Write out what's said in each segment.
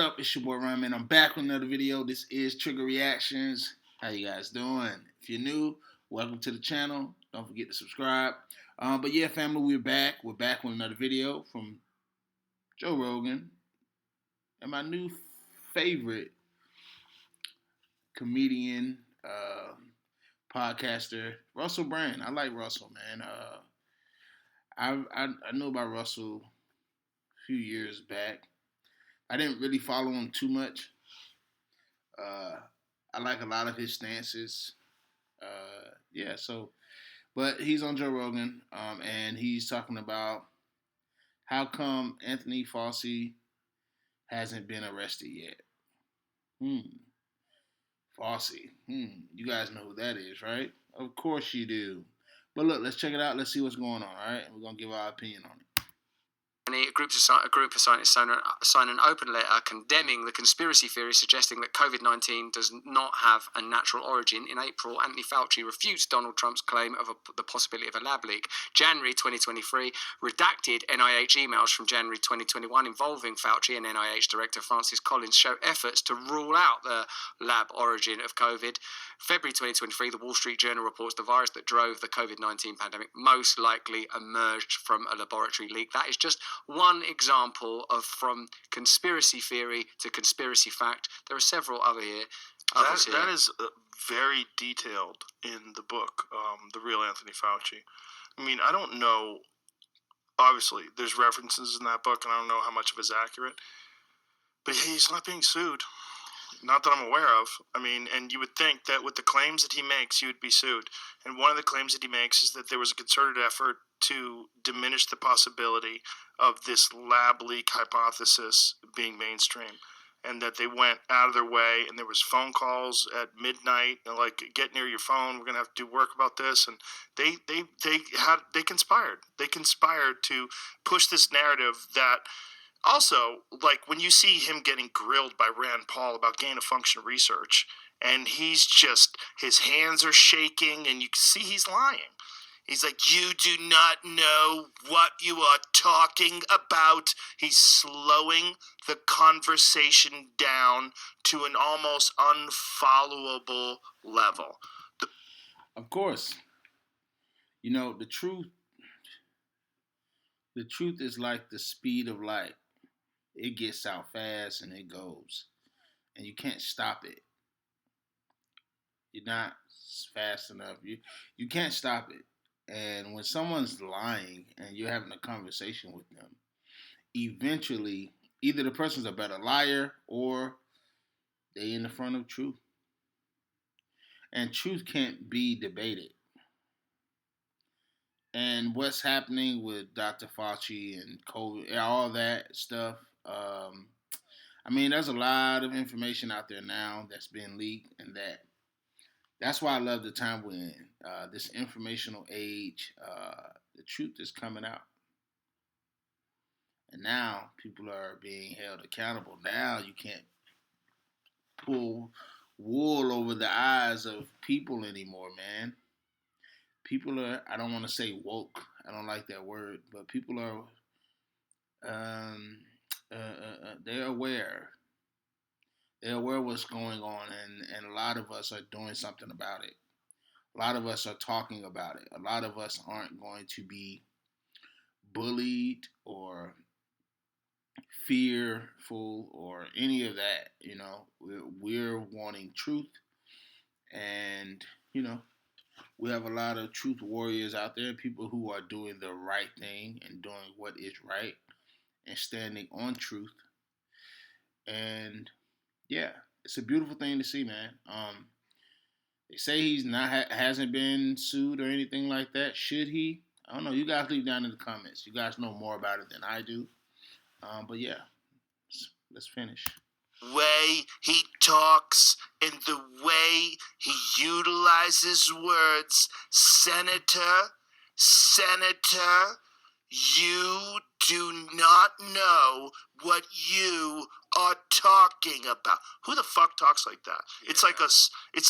What up? It's your boy Ryan. I'm back with another video. This is Trigger Reactions. How you guys doing? If you're new, welcome to the channel. Don't forget to subscribe. But yeah, family, we're back. We're back with another video from Joe Rogan and my new favorite comedian, podcaster, Russell Brand. I like Russell, man. I knew about Russell a few years back. I didn't really follow him too much. Uh, I like a lot of his stances. But he's on Joe Rogan, and he's talking about how come Anthony Fauci hasn't been arrested yet. Fauci. You guys know who that is, right? Of course you do. But look, let's check it out. Let's see what's going on, all right? We're going to give our opinion on it. A group of scientists signed an open letter condemning the conspiracy theory suggesting that COVID-19 does not have a natural origin. In April, Anthony Fauci refutes Donald Trump's claim of the possibility of a lab leak. January 2023, redacted NIH emails from January 2021 involving Fauci and NIH Director Francis Collins show efforts to rule out the lab origin of COVID. February 2023, the Wall Street Journal reports the virus that drove the COVID-19 pandemic most likely emerged from a laboratory leak. That is just one example of from conspiracy theory to conspiracy fact. There are several others here. That is very detailed in the book, The Real Anthony Fauci. I mean, I don't know. Obviously, there's references in that book, and I don't know how much of it is accurate. But he's not being sued. Not that I'm aware of. I mean, and you would think that with the claims that he makes, he would be sued. And one of the claims that he makes is that there was a concerted effort to diminish the possibility of this lab leak hypothesis being mainstream, and that they went out of their way, and there was phone calls at midnight, and like, get near your phone, we're gonna have to do work about this, and they conspired. They conspired to push this narrative that. Also, like, when you see him getting grilled by Rand Paul about gain-of-function research, and he's just, his hands are shaking, and you can see he's lying. He's like, you do not know what you are talking about. He's slowing the conversation down to an almost unfollowable level. Of course. You know, the truth is like the speed of light. It gets out fast and it goes. And you can't stop it. You're not fast enough. You can't stop it. And when someone's lying and you're having a conversation with them, eventually either the person's a better liar or they in the front of truth. And truth can't be debated. And what's happening with Dr. Fauci and COVID, all that stuff, I mean, there's a lot of information out there now that's been leaked, and that's why I love the time we're in. This informational age, the truth is coming out. And now people are being held accountable. Now you can't pull wool over the eyes of people anymore, man. People are, I don't want to say woke. I don't like that word, but people are, they're aware. They're aware of what's going on, and a lot of us are doing something about it. A lot of us are talking about it. A lot of us aren't going to be bullied or fearful or any of that. You know, we're wanting truth, and you know, we have a lot of truth warriors out there, people who are doing the right thing and doing what is right and standing on truth. And yeah, it's a beautiful thing to see, man. They say he's hasn't been sued or anything like that. Should he? I don't know. You guys leave down in the comments. You guys know more about it than I do. But yeah, let's finish. Way he talks and the way he utilizes words, Senator, you do not know what you are talking about. Who the fuck talks like that? Yeah. It's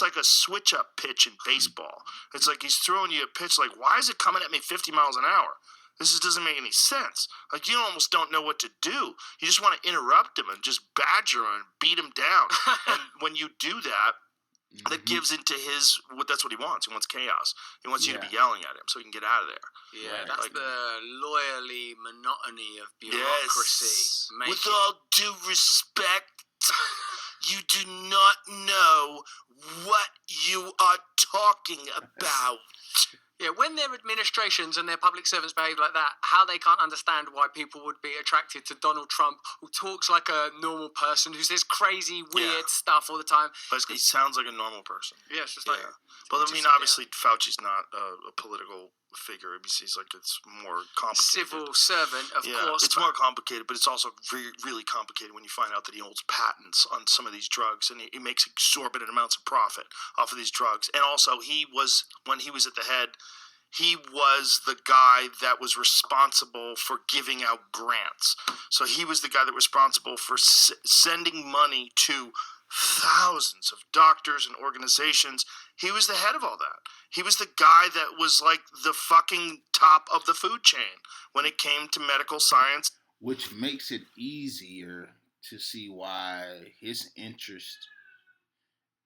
like a switch up pitch in baseball. It's like he's throwing you a pitch like, why is it coming at me 50 miles an hour? This doesn't make any sense. Like, you almost don't know what to do. You just want to interrupt him and just badger him and beat him down. And when you do that, that gives into that's what he wants. He wants chaos. He wants you to be yelling at him so he can get out of there. Yeah, Right. that's Like, the loyally monotony of bureaucracy. Yes. Make With it- all due respect, you do not know what you are talking about. Yeah, when their administrations and their public servants behave like that, how they can't understand why people would be attracted to Donald Trump, who talks like a normal person, who says crazy, weird stuff all the time. But he sounds like a normal person. Yeah, it's just like... But I just mean, sit down. obviously, Fauci's not a political figure. He seems like it's more complicated. Civil servant, of course. It's more complicated, but it's also really complicated when you find out that he holds patents on some of these drugs, and he makes exorbitant amounts of profit off of these drugs. And also, when he was at the head, he was the guy that was responsible for giving out grants. So he was the guy that was responsible for sending money to thousands of doctors and organizations. He was the head of all that. He was the guy that was like the fucking top of the food chain when it came to medical science. Which makes it easier to see why his interest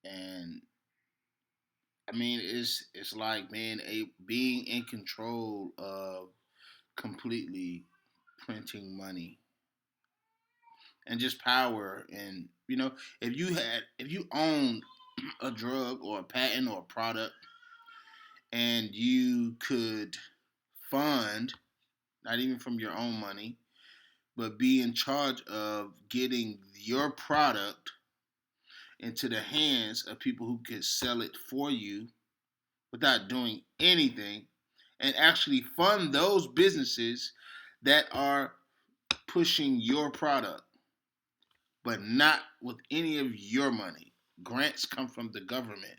and I mean it's like being in control of completely printing money and just power. And if you own a drug or a patent or a product and you could fund, not even from your own money, but be in charge of getting your product into the hands of people who can sell it for you without doing anything, and actually fund those businesses that are pushing your product, but not with any of your money. Grants come from the government.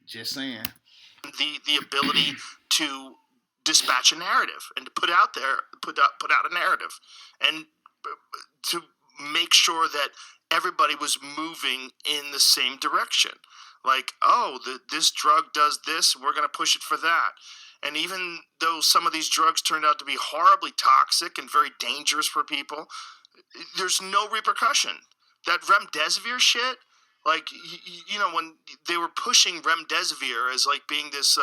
Just saying. The ability to dispatch a narrative and to put out a narrative and to make sure that everybody was moving in the same direction. Like, this drug does this, we're going to push it for that. And even though some of these drugs turned out to be horribly toxic and very dangerous for people, there's no repercussion. That remdesivir shit, like, when they were pushing remdesivir as like being this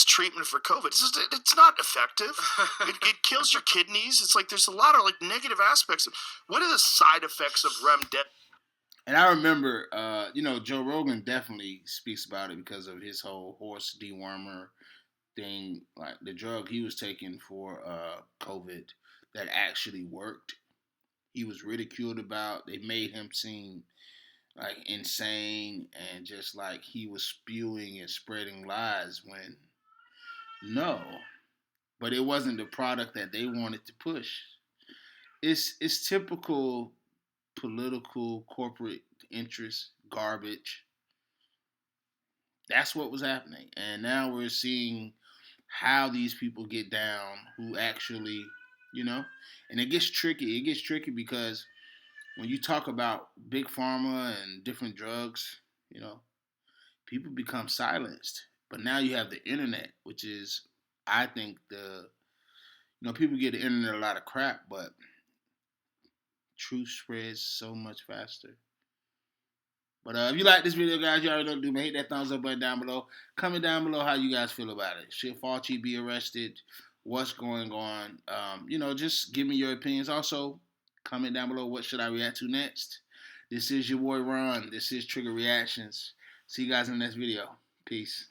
treatment for COVID, it's not effective. It kills your kidneys. It's like there's a lot of like negative aspects. What are the side effects of remdesivir? And I remember, Joe Rogan definitely speaks about it because of his whole horse dewormer thing, like the drug he was taking for COVID that actually worked. He was ridiculed about. They made him seem like insane and just like he was spewing and spreading lies when no, but it wasn't the product that they wanted to push. It's typical political corporate interest garbage. That's what was happening, and now we're seeing how these people get down who actually, and it gets tricky. It gets tricky because when you talk about big pharma and different drugs, people become silenced. But now you have the internet, which is, I think, people give the internet a lot of crap, but truth spreads so much faster. But if you like this video, guys, you already know what to do, man. Hit that thumbs up button down below. Comment down below how you guys feel about it. Should Fauci be arrested? What's going on? Just give me your opinions. Also, comment down below what should I react to next. This is your boy Ron. This is Trigger Reactions. See you guys in the next video. Peace.